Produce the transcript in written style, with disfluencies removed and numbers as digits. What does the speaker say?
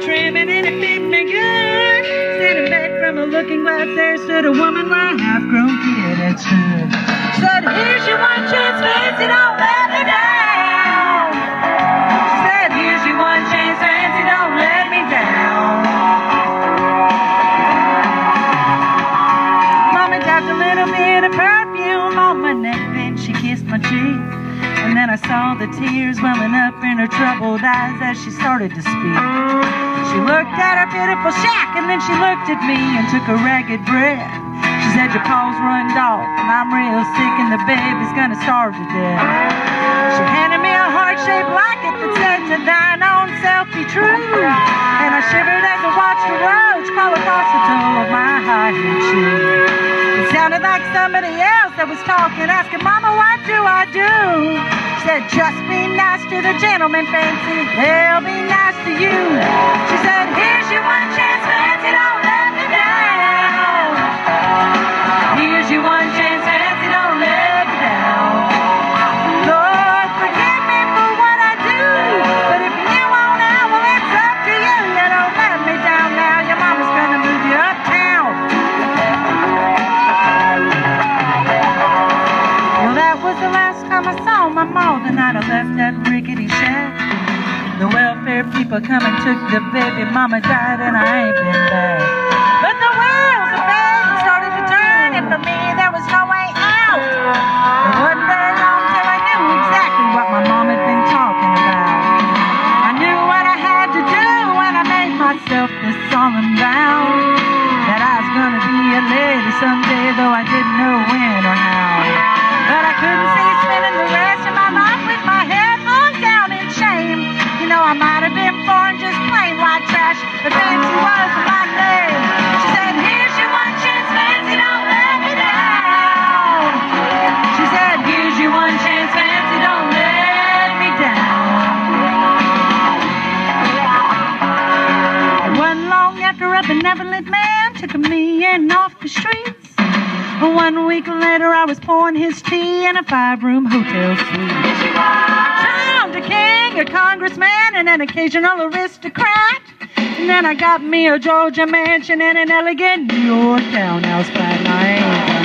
trimming and it fit me good. Standing back from a looking glass, there stood a woman like a half-grown kid had stood. Said, here's your one chance, fancy, don't let me down. Said, here's your one chance, fancy, don't let me down. Mama tapped a little bit of perfume on my neck, then she kissed my cheek. And then I saw the tears welling up in her troubled eyes as she started to speak. She looked at her beautiful shack, and then she looked at me and took a ragged breath. She said, your paws runned off, and I'm real sick, and the baby's gonna starve to death. She handed me a heart-shaped locket that said, to thine own self be true. And I shivered as I watched a roach crawl across the toe of my high-heeled shoe. It sounded like somebody else that was talking, asking, Mama, what do I do? She said, just be nice to the gentleman, Fancy, they'll be nice to you. She said, here's your one chance, Fancy, don't let me down. Here's your one chance, Fancy, don't let me down. Lord, forgive me for what I do, but if you won't now, well, it's up to you. You don't let me down now, your mama's gonna move you uptown. Well, that was the last time I saw my ma, the night I left that rickety shack. The welfare people come and took the baby, mama died and I ain't been back. But the wheels of fate started to turn, and for me there was no way out. It wasn't very long till I knew exactly what my mom had been talking about. I knew what I had to do when I made myself this solemn vow, that I was gonna be a lady someday, though I didn't know when or how. But I couldn't see spending the rest of my life with my head hung down in shame. You know, I might have been born just plain white trash, but Fancy wasn't my name. She said, here's your one chance, Fancy, don't let me down. She said, here's your one chance, Fancy, don't let me down. It wasn't long after a benevolent man took me in off the streets. 1 week later, I was pouring his tea in a 5-room hotel suite. I found a king, a congressman, and an occasional aristocrat. And then I got me a Georgia mansion and an elegant New York townhouse by night.